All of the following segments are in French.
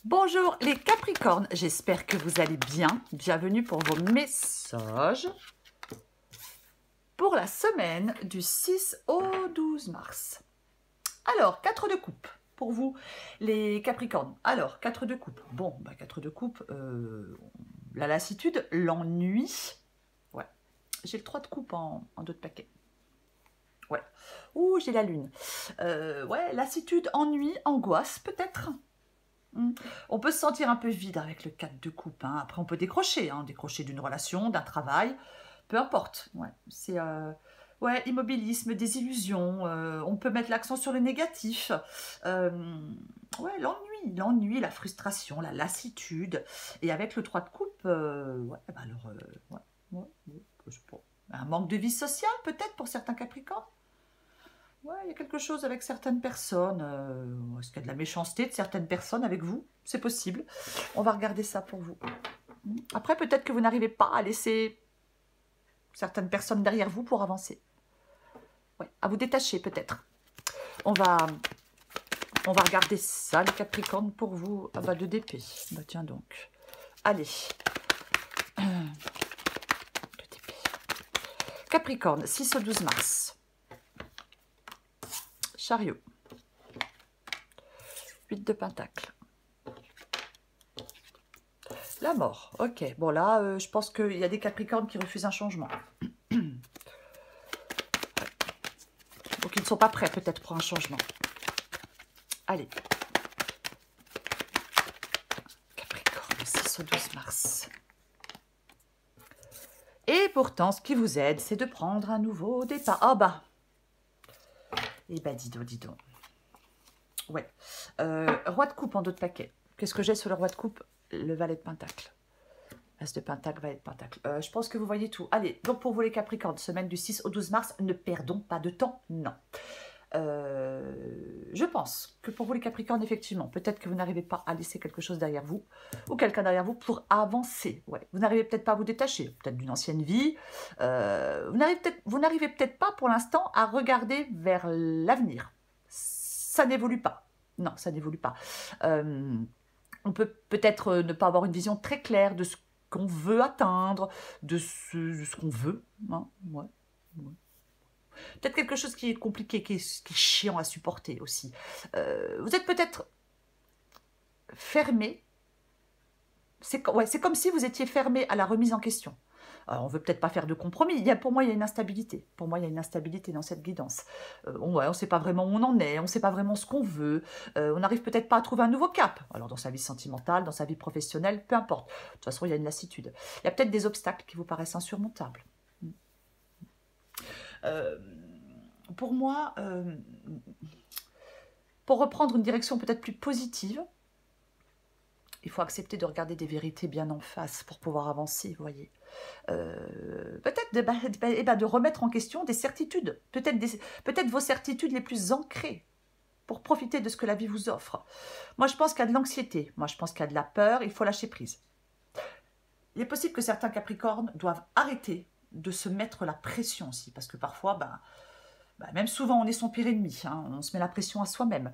Bonjour les Capricornes, j'espère que vous allez bien. Bienvenue pour vos messages pour la semaine du 6 au 12 mars. Alors, 4 de coupe pour vous les Capricornes. Alors, 4 de coupe. Bon, 4 de coupe, la lassitude, l'ennui. Ouais, j'ai le 3 de coupe en d'autres paquets. Ouais. Ouh, j'ai la lune. Ouais, lassitude, ennui, angoisse peut-être. On peut se sentir un peu vide avec le 4 de coupe. Hein. Après, on peut décrocher, décrocher d'une relation, d'un travail, peu importe. Ouais, c'est immobilisme, désillusion. On peut mettre l'accent sur le négatif. Ouais, l'ennui, la frustration, la lassitude. Et avec le 3 de coupe, je sais pas. Un manque de vie sociale peut-être pour certains Capricornes. Ouais, il y a quelque chose avec certaines personnes. Est-ce qu'il y a de la méchanceté de certaines personnes avec vous? C'est possible. On va regarder ça pour vous. Après, peut-être que vous n'arrivez pas à laisser certaines personnes derrière vous pour avancer. Ouais, à vous détacher peut-être. On va regarder ça, les Capricornes, pour vous. Ah bah, 2 d'épée. Bah tiens donc. Allez. 2 d'épée. Capricorne, 6 au 12 mars. Chariot. 8 de pentacle. La mort. Ok. Bon là, je pense qu'il y a des Capricornes qui refusent un changement. Donc ils ne sont pas prêts peut-être pour un changement. Allez. Capricorne, 6 au 12 mars. Et pourtant, ce qui vous aide, c'est de prendre un nouveau départ. Ah bah. Eh ben, dis donc. Ouais. Roi de coupe en d'autres paquets. Qu'est-ce que j'ai sur le roi de coupe? Le valet de pentacle. As de pentacle, valet de pentacle. Je pense que vous voyez tout. Allez, donc pour vous les Capricornes, semaine du 6 au 12 mars, ne perdons pas de temps. Non. Je pense que pour vous les Capricornes, effectivement, peut-être que vous n'arrivez pas à laisser quelque chose derrière vous ou quelqu'un derrière vous pour avancer. Ouais. Vous n'arrivez peut-être pas à vous détacher, peut-être d'une ancienne vie. Vous n'arrivez peut-être pas pour l'instant à regarder vers l'avenir. Ça n'évolue pas. Non, ça n'évolue pas. On peut peut-être ne pas avoir une vision très claire de ce qu'on veut atteindre, de ce qu'on veut. Hein, ouais. Peut-être quelque chose qui est compliqué, qui est chiant à supporter aussi. Vous êtes peut-être fermé. C'est comme si vous étiez fermé à la remise en question. Alors, on ne veut peut-être pas faire de compromis. Pour moi, il y a une instabilité. Pour moi, il y a une instabilité dans cette guidance. On ne sait pas vraiment où on en est, on ne sait pas vraiment ce qu'on veut. On n'arrive peut-être pas à trouver un nouveau cap. Alors, dans sa vie sentimentale, dans sa vie professionnelle, peu importe. De toute façon, il y a une lassitude. Il y a peut-être des obstacles qui vous paraissent insurmontables. Pour moi, pour reprendre une direction peut-être plus positive, il faut accepter de regarder des vérités bien en face pour pouvoir avancer, vous voyez. Peut-être de remettre en question des certitudes, peut-être vos certitudes les plus ancrées pour profiter de ce que la vie vous offre. Moi, je pense qu'il y a de l'anxiété, moi, je pense qu'il y a de la peur, il faut lâcher prise. Il est possible que certains Capricornes doivent arrêter de se mettre la pression aussi, parce que parfois, même souvent, on est son pire ennemi, on se met la pression à soi-même.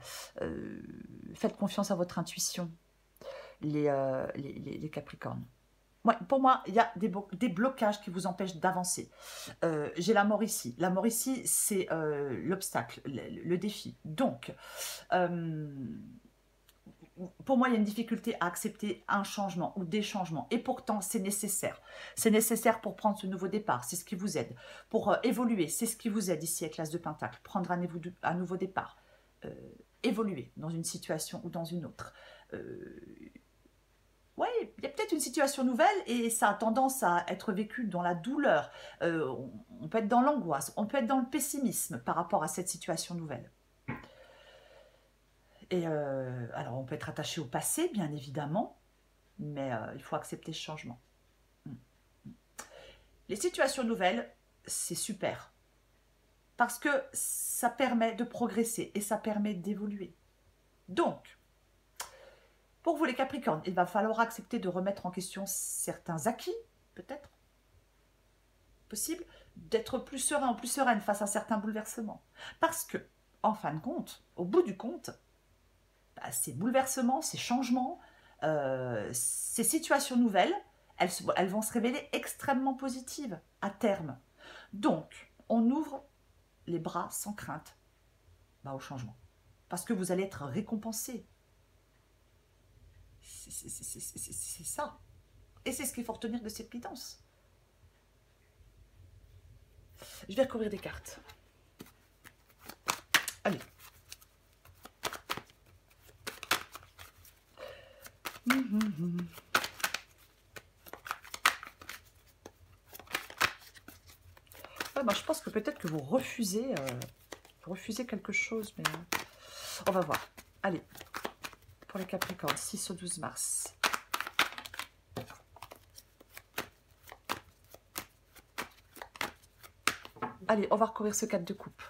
Faites confiance à votre intuition, les Capricornes. Ouais, pour moi, il y a des blocages qui vous empêchent d'avancer. J'ai la mort ici. La mort ici, c'est l'obstacle, le défi. Donc, pour moi, il y a une difficulté à accepter un changement ou des changements. Et pourtant, c'est nécessaire. C'est nécessaire pour prendre ce nouveau départ. C'est ce qui vous aide. Pour évoluer, c'est ce qui vous aide ici avec l'As de Pentacle. Prendre un nouveau départ. Évoluer dans une situation ou dans une autre. Oui, il y a peut-être une situation nouvelle et ça a tendance à être vécu dans la douleur. On peut être dans l'angoisse, on peut être dans le pessimisme par rapport à cette situation nouvelle. Et alors, on peut être attaché au passé, bien évidemment, mais il faut accepter ce changement. Les situations nouvelles, c'est super. Parce que ça permet de progresser et ça permet d'évoluer. Donc, pour vous les Capricornes, il va falloir accepter de remettre en question certains acquis, peut-être, possible, d'être plus serein ou plus sereine face à certains bouleversements. Parce que, en fin de compte, au bout du compte, ces bouleversements, ces changements, ces situations nouvelles, elles vont se révéler extrêmement positives à terme. Donc, on ouvre les bras sans crainte au changement. Parce que vous allez être récompensé. C'est ça. Et c'est ce qu'il faut retenir de cette guidance. Je vais recouvrir des cartes. Allez. Ouais, bah, je pense que peut-être que vous refusez quelque chose, mais on va voir. Allez, pour les Capricornes, 6 au 12 mars. Allez, on va recouvrir ce 4 de coupe.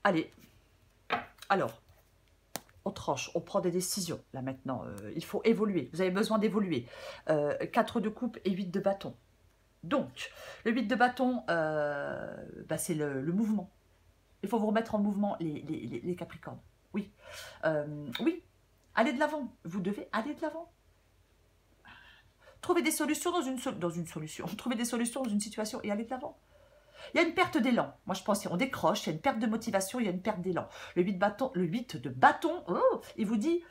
Allez, alors, on tranche, on prend des décisions, là maintenant, il faut évoluer, vous avez besoin d'évoluer. 4 de coupe et 8 de bâton. Donc, le 8 de bâton, c'est le mouvement. Il faut vous remettre en mouvement, les Capricornes. Oui, oui, allez de l'avant, vous devez aller de l'avant. Trouver des solutions dans une solution, trouver des solutions dans une situation et aller de l'avant. Il y a une perte d'élan. Moi, je pense qu'on décroche, il y a une perte de motivation, il y a une perte d'élan. Le 8 de bâton, oh, il vous dit,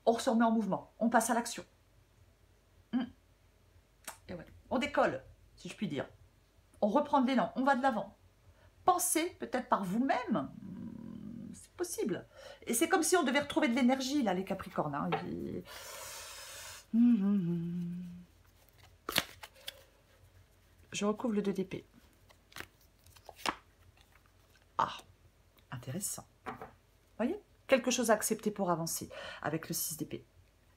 on se remet en mouvement, on passe à l'action. Et ouais, on décolle, si je puis dire. On reprend de l'élan, on va de l'avant. Pensez peut-être par vous-même, c'est possible. Et c'est comme si on devait retrouver de l'énergie, là, les Capricornes. Hein. Je recouvre le 2 d'épée. Ah, intéressant. Vous voyez? Quelque chose à accepter pour avancer avec le 6 d'épée.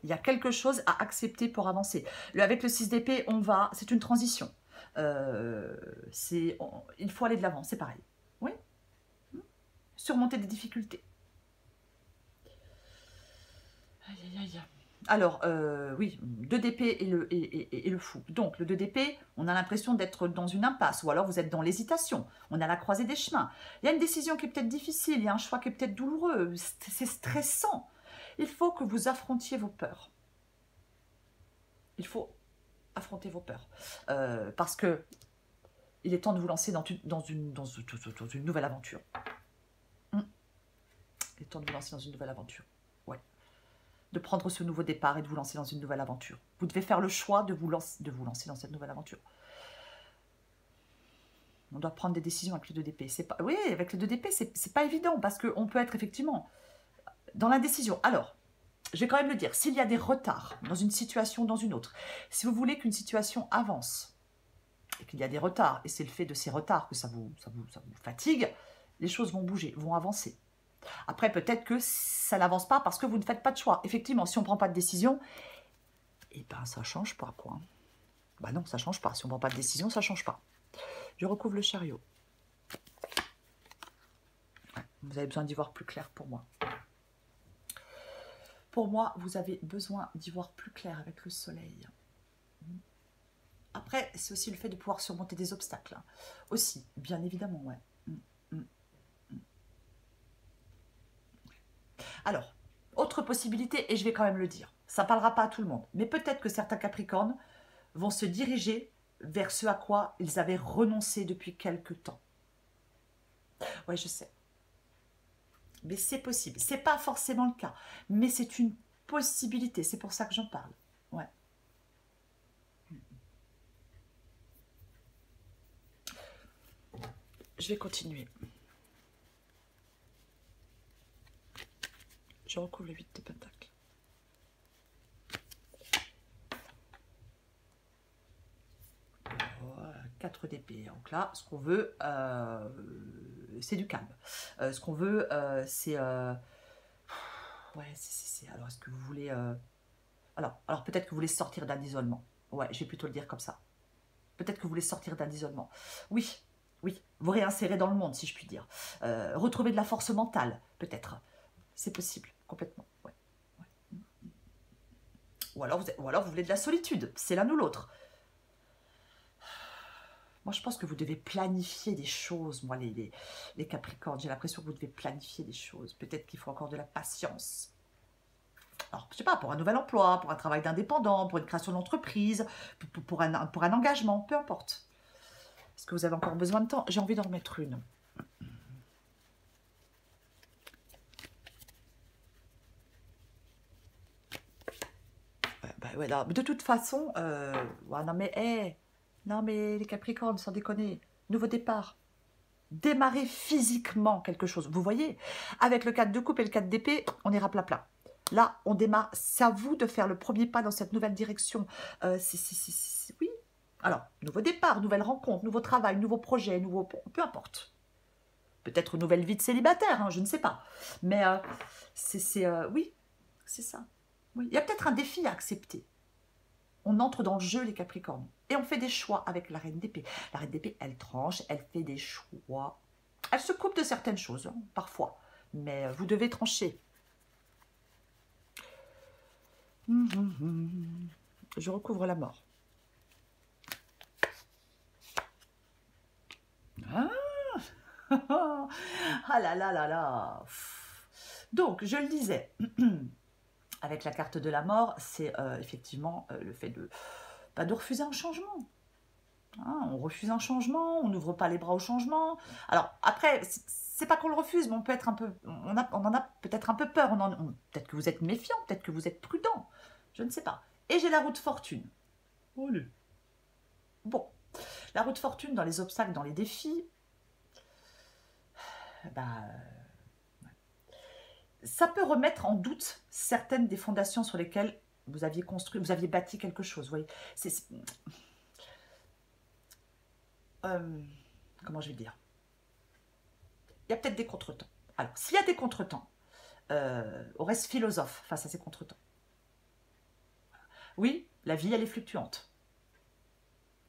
Il y a quelque chose à accepter pour avancer. Avec le 6 d'épée, c'est une transition. Il faut aller de l'avant, c'est pareil. Oui. Surmonter des difficultés. Aïe, aïe, aïe. Alors, oui, 2 d'épée et le fou. Donc, le 2 d'épée, on a l'impression d'être dans une impasse, ou alors vous êtes dans l'hésitation. On est à la croisée des chemins. Il y a une décision qui est peut-être difficile, il y a un choix qui est peut-être douloureux, c'est stressant. Il faut que vous affrontiez vos peurs. Il faut affronter vos peurs. Parce que il est temps de vous lancer dans une nouvelle aventure. Il est temps de vous lancer dans une nouvelle aventure. Ouais. De prendre ce nouveau départ et de vous lancer dans une nouvelle aventure. Vous devez faire le choix de vous lancer dans cette nouvelle aventure. On doit prendre des décisions avec le 2 d'épée. Oui, avec le 2 d'épée, c'est pas évident parce qu'on peut être effectivement dans l'indécision. Alors, je vais quand même le dire, s'il y a des retards dans une situation ou dans une autre, si vous voulez qu'une situation avance et qu'il y a des retards, et c'est le fait de ces retards que ça vous fatigue, les choses vont bouger, vont avancer. Après, peut-être que ça n'avance pas parce que vous ne faites pas de choix. Effectivement, si on ne prend pas de décision, eh ben, ça ne change pas, quoi. Bah non, ça ne change pas. Si on ne prend pas de décision, ça ne change pas. Je recouvre le chariot. Ouais, vous avez besoin d'y voir plus clair pour moi. Pour moi, vous avez besoin d'y voir plus clair avec le soleil. Après, c'est aussi le fait de pouvoir surmonter des obstacles. Hein. Aussi, bien évidemment, ouais. Alors, autre possibilité, et je vais quand même le dire, ça ne parlera pas à tout le monde, mais peut-être que certains Capricornes vont se diriger vers ce à quoi ils avaient renoncé depuis quelque temps. Oui, je sais. Mais c'est possible. Ce n'est pas forcément le cas, mais c'est une possibilité. C'est pour ça que j'en parle. Ouais. Je vais continuer. Je recouvre le 8 de Pentacle. Voilà, 4 d'épée. Donc là, ce qu'on veut, c'est du calme. Ce qu'on veut, c'est... ouais, c'est... Alors, est-ce que vous voulez... Alors peut-être que vous voulez sortir d'un isolement. Ouais, je vais plutôt le dire comme ça. Peut-être que vous voulez sortir d'un isolement. Oui, oui, vous réinsérer dans le monde, si je puis dire. Retrouver de la force mentale, peut-être. C'est possible, complètement. Ouais. Ouais. Ou alors vous voulez de la solitude. C'est l'un ou l'autre. Moi, je pense que vous devez planifier des choses, moi, les Capricornes. J'ai l'impression que vous devez planifier des choses. Peut-être qu'il faut encore de la patience. Alors, je sais pas, pour un nouvel emploi, pour un travail d'indépendant, pour une création d'entreprise, pour un engagement, peu importe. Est-ce que vous avez encore besoin de temps? J'ai envie d'en remettre une. Ouais, non, de toute façon, ouais, non mais les Capricornes, sans déconner, nouveau départ. Démarrer physiquement quelque chose. Vous voyez, avec le 4 de coupe et le 4 d'épée, on ira plat. Là, on démarre. C'est à vous de faire le premier pas dans cette nouvelle direction. Oui. Alors, nouveau départ, nouvelle rencontre, nouveau travail, nouveau projet, nouveau... Peu importe. Peut-être nouvelle vie de célibataire, hein, je ne sais pas. Mais oui, c'est ça. Oui. Il y a peut-être un défi à accepter. On entre dans le jeu, les Capricornes. Et on fait des choix avec la reine d'épée. La reine d'épée, elle tranche, elle fait des choix. Elle se coupe de certaines choses, hein, parfois. Mais vous devez trancher. Je recouvre la mort. Ah, ah là là là là. Donc, je le disais, avec la carte de la mort, c'est effectivement le fait de refuser un changement. Hein, on refuse un changement, on n'ouvre pas les bras au changement. Alors après, c'est pas qu'on le refuse, mais on peut être un peu, on en a peut-être un peu peur. Peut-être que vous êtes méfiant, peut-être que vous êtes prudent. Je ne sais pas. Et j'ai la roue de fortune. Allez. Bon, la roue de fortune dans les obstacles, dans les défis, ça peut remettre en doute certaines des fondations sur lesquelles vous aviez construit, vous aviez bâti quelque chose. Vous voyez, comment je vais dire? Il y a peut-être des contretemps. Alors, s'il y a des contretemps, on reste philosophe face à ces contretemps. Oui, la vie, elle est fluctuante.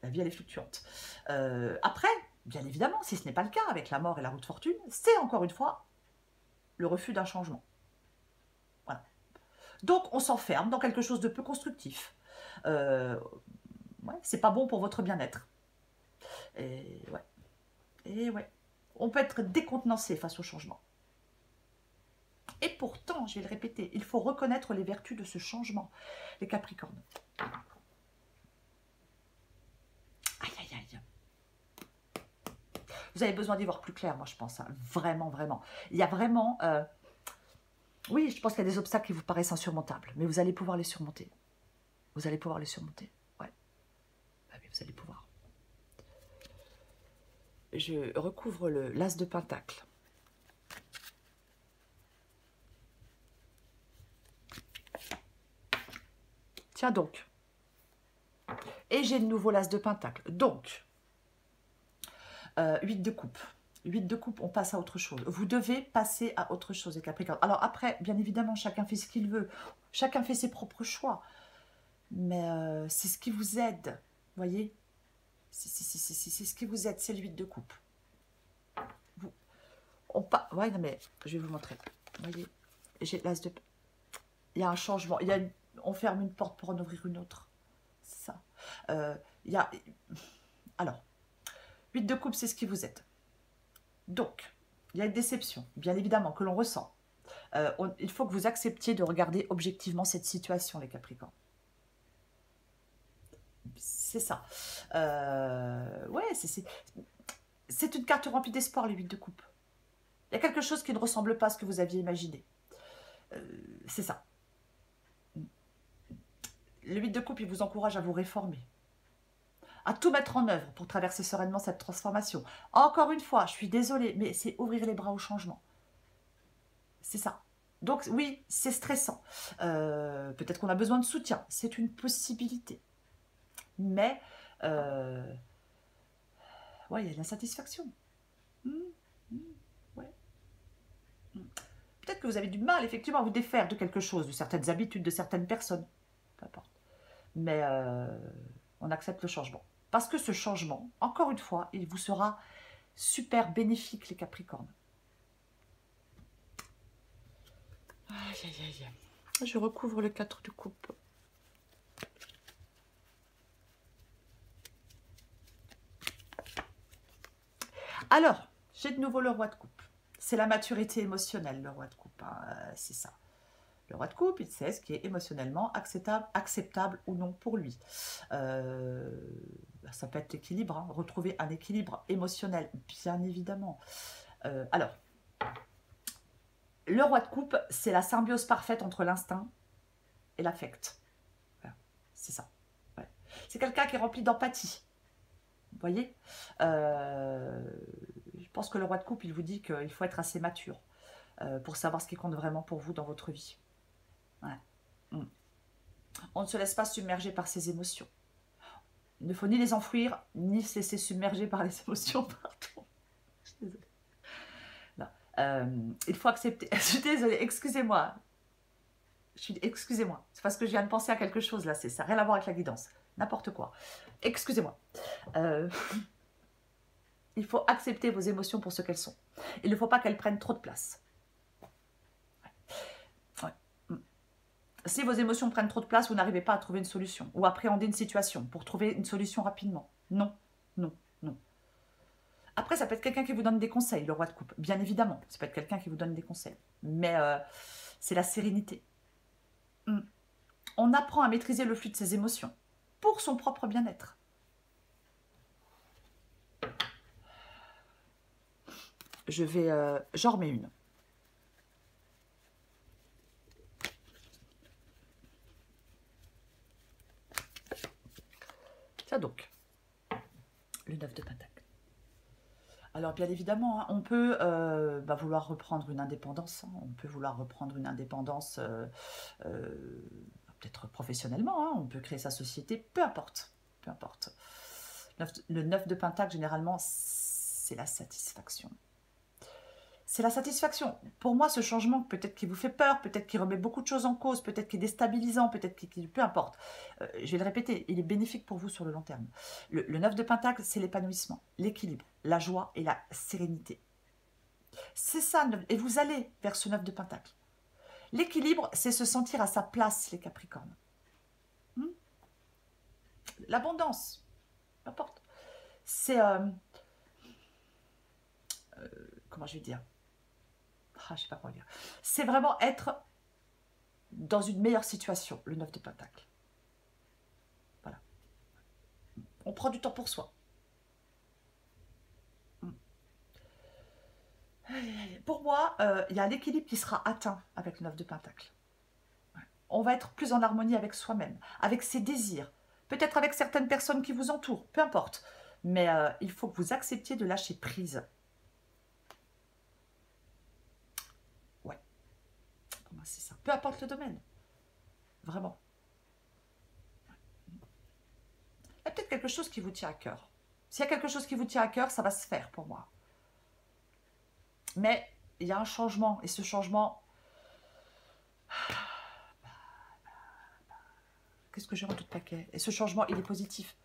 La vie, elle est fluctuante. Après, bien évidemment, si ce n'est pas le cas avec la mort et la roue de fortune, c'est encore une fois le refus d'un changement. Voilà. Donc, on s'enferme dans quelque chose de peu constructif. Ouais, c'est pas bon pour votre bien-être. Et ouais. On peut être décontenancé face au changement. Et pourtant, je vais le répéter, il faut reconnaître les vertus de ce changement. Les Capricornes. Aïe, aïe, aïe. Vous avez besoin d'y voir plus clair, moi, je pense. Hein. Vraiment, vraiment. Il y a vraiment... oui, je pense qu'il y a des obstacles qui vous paraissent insurmontables, mais vous allez pouvoir les surmonter. Vous allez pouvoir les surmonter. Ouais. Ah, mais vous allez pouvoir. Je recouvre l'as de pentacle. Tiens donc. Et j'ai de nouveau l'as de pentacle. Donc, 8 de coupe. 8 de coupe, on passe à autre chose. Vous devez passer à autre chose, les Capricornes. Alors après, bien évidemment, chacun fait ce qu'il veut. Chacun fait ses propres choix. Mais c'est ce qui vous aide. Vous voyez? C'est ce qui vous aide, c'est le 8 de coupe. Ouais, non, mais je vais vous montrer. Vous voyez? J'ai l'as de... Il y a un changement. On ferme une porte pour en ouvrir une autre. C'est ça. Alors, 8 de coupe, c'est ce qui vous aide. Donc, il y a une déception, bien évidemment, que l'on ressent. Il faut que vous acceptiez de regarder objectivement cette situation, les Capricornes. C'est ça. Ouais, c'est une carte remplie d'espoir, les 8 de coupe. Il y a quelque chose qui ne ressemble pas à ce que vous aviez imaginé. C'est ça. Le 8 de coupe, il vous encourage à vous réformer, à tout mettre en œuvre pour traverser sereinement cette transformation. Encore une fois, je suis désolée, mais c'est ouvrir les bras au changement. C'est ça. Donc oui, c'est stressant. Peut-être qu'on a besoin de soutien. C'est une possibilité. Mais, ouais, il y a de l'insatisfaction. Ouais. Peut-être que vous avez du mal, effectivement, à vous défaire de quelque chose, de certaines habitudes, de certaines personnes. Peu importe. Mais on accepte le changement. Parce que ce changement, encore une fois, il vous sera super bénéfique, les Capricornes. Aïe, aïe, aïe. Je recouvre le 4 de coupe. Alors, j'ai de nouveau le roi de coupe. C'est la maturité émotionnelle, le roi de coupe. Hein, c'est ça. Le roi de coupe, il sait ce qui est émotionnellement acceptable ou non pour lui. Ça peut être l'équilibre, hein, retrouver un équilibre émotionnel, bien évidemment. Alors, le roi de coupe, c'est la symbiose parfaite entre l'instinct et l'affect. Voilà, c'est ça. Ouais. C'est quelqu'un qui est rempli d'empathie. Vous voyez, je pense que le roi de coupe, il vous dit qu'il faut être assez mature pour savoir ce qui compte vraiment pour vous dans votre vie. Ouais. On ne se laisse pas submerger par ses émotions. Il ne faut ni les enfouir, ni se laisser submerger par les émotions. Pardon. Je suis désolée. Il faut accepter. Je suis désolée, excusez-moi. Excusez-moi. C'est parce que je viens de penser à quelque chose là. Ça n'a rien à voir avec la guidance. N'importe quoi. Excusez-moi. Il faut accepter vos émotions pour ce qu'elles sont. Il ne faut pas qu'elles prennent trop de place. Si vos émotions prennent trop de place, vous n'arrivez pas à trouver une solution ou à appréhender une situation pour trouver une solution rapidement. Non, non, non. Après, ça peut être quelqu'un qui vous donne des conseils, le roi de coupe. Bien évidemment, ça peut être quelqu'un qui vous donne des conseils. Mais c'est la sérénité. On apprend à maîtriser le flux de ses émotions pour son propre bien-être. J'en remets une. Ça donc, le 9 de Pentacle. Alors bien évidemment, hein, on peut vouloir reprendre une indépendance. Hein, on peut vouloir reprendre une indépendance peut-être professionnellement. Hein, on peut créer sa société, peu importe. Peu importe. Le 9 de Pentacle, généralement, c'est la satisfaction. C'est la satisfaction. Pour moi, ce changement, peut-être qu'il vous fait peur, peut-être qu'il remet beaucoup de choses en cause, peut-être qu'il est déstabilisant, peut-être qu'il... Peu importe. Je vais le répéter, il est bénéfique pour vous sur le long terme. Le 9 de Pentacle, c'est l'épanouissement, l'équilibre, la joie et la sérénité. C'est ça, et vous allez vers ce 9 de Pentacle. L'équilibre, c'est se sentir à sa place, les Capricornes. L'abondance, peu importe. C'est... comment je vais dire ? Je ne sais pas comment dire. C'est vraiment être dans une meilleure situation, le 9 de Pentacle. Voilà. On prend du temps pour soi. Pour moi, il y a l'équilibre qui sera atteint avec le 9 de Pentacle. On va être plus en harmonie avec soi-même, avec ses désirs, peut-être avec certaines personnes qui vous entourent, peu importe. Mais il faut que vous acceptiez de lâcher prise. C'est ça. Peu importe le domaine. Vraiment. Il y a peut-être quelque chose qui vous tient à cœur. S'il y a quelque chose qui vous tient à cœur, ça va se faire pour moi. Mais il y a un changement. Et ce changement... Qu'est-ce que j'ai en tout paquet? Et ce changement, il est positif.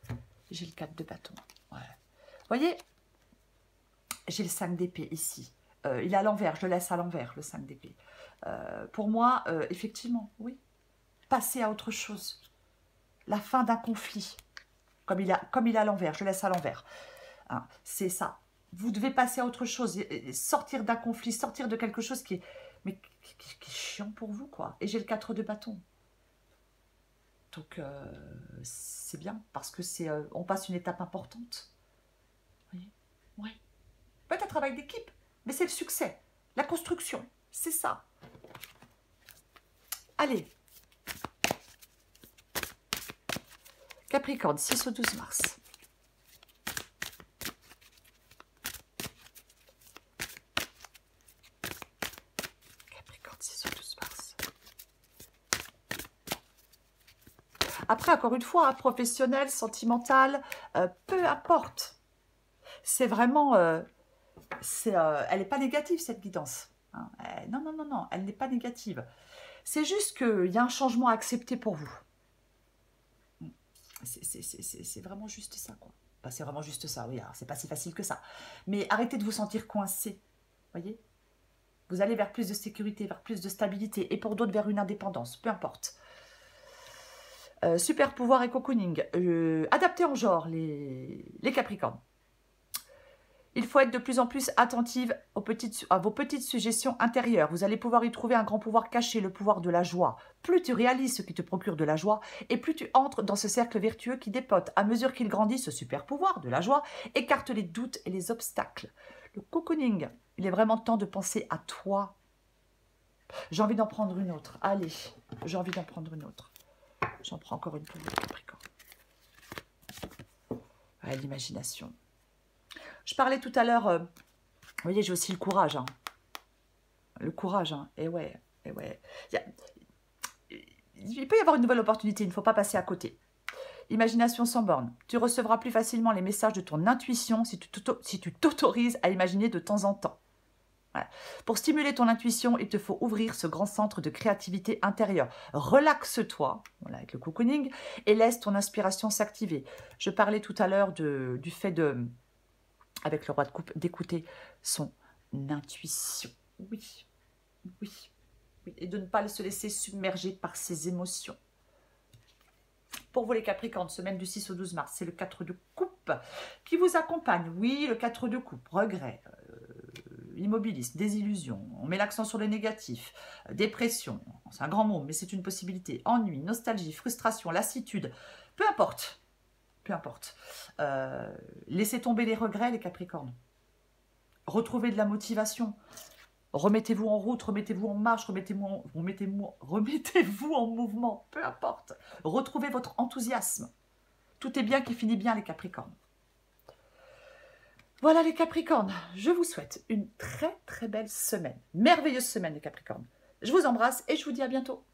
J'ai le 4 de bâton. Ouais. Vous voyez, j'ai le 5 d'épée ici. Il est à l'envers. Je le laisse à l'envers, le 5 d'épée. Pour moi, effectivement, oui. Passer à autre chose. La fin d'un conflit. Comme il est à l'envers, je le laisse à l'envers. Hein, c'est ça. Vous devez passer à autre chose. Sortir d'un conflit, sortir de quelque chose qui est chiant pour vous, quoi. Et j'ai le 4 de bâton. Donc, c'est bien, parce que on passe une étape importante. Vous voyez? Oui. Peut-être un travail d'équipe, mais c'est le succès. La construction, c'est ça. Allez. Capricorne, 6 au 12 mars. Capricorne, 6 au 12 mars. Après, encore une fois, professionnel, sentimental, peu importe. C'est vraiment... elle n'est pas négative, cette guidance. Hein. Non, non, non, non, elle n'est pas négative. C'est juste qu'il y a un changement à accepter pour vous. C'est vraiment juste ça, quoi. Enfin, c'est vraiment juste ça, oui, c'est pas si facile que ça. Mais arrêtez de vous sentir coincé, voyez. Vous allez vers plus de sécurité, vers plus de stabilité, et pour d'autres, vers une indépendance, peu importe. Super pouvoir et cocooning. Adapté en genre, les Capricornes. Il faut être de plus en plus attentive à vos petites suggestions intérieures. Vous allez pouvoir y trouver un grand pouvoir caché, le pouvoir de la joie. Plus tu réalises ce qui te procure de la joie, et plus tu entres dans ce cercle vertueux qui dépote. À mesure qu'il grandit, ce super pouvoir de la joie écarte les doutes et les obstacles. Le cocooning, il est vraiment temps de penser à toi. J'ai envie d'en prendre une autre. Allez, j'ai envie d'en prendre une autre. J'en prends encore une pour vous, Capricorne. Ouais, l'imagination. Je parlais tout à l'heure, vous voyez, j'ai aussi le courage. Hein. Le courage, hein. Et ouais, et ouais. Il peut y avoir une nouvelle opportunité, il ne faut pas passer à côté. Imagination sans borne. Tu recevras plus facilement les messages de ton intuition si tu t'autorises à imaginer de temps en temps. Voilà. Pour stimuler ton intuition, il te faut ouvrir ce grand centre de créativité intérieure. Relaxe-toi, voilà, avec le cocooning, et laisse ton inspiration s'activer. Je parlais tout à l'heure du fait avec le roi de coupe, d'écouter son intuition. Oui, oui, oui, et de ne pas se laisser submerger par ses émotions. Pour vous les Capricornes, semaine du 6 au 12 mars, c'est le 4 de coupe qui vous accompagne. Oui, le 4 de coupe, regret, immobilisme, désillusion, on met l'accent sur le négatif, dépression, c'est un grand mot, mais c'est une possibilité, ennui, nostalgie, frustration, lassitude, peu importe, peu importe. Laissez tomber les regrets, les Capricornes. Retrouvez de la motivation. Remettez-vous en route, remettez-vous en marche, remettez-vous en mouvement, peu importe. Retrouvez votre enthousiasme. Tout est bien qui finit bien, les Capricornes. Voilà les Capricornes, je vous souhaite une très très belle semaine. Merveilleuse semaine les Capricornes. Je vous embrasse et je vous dis à bientôt.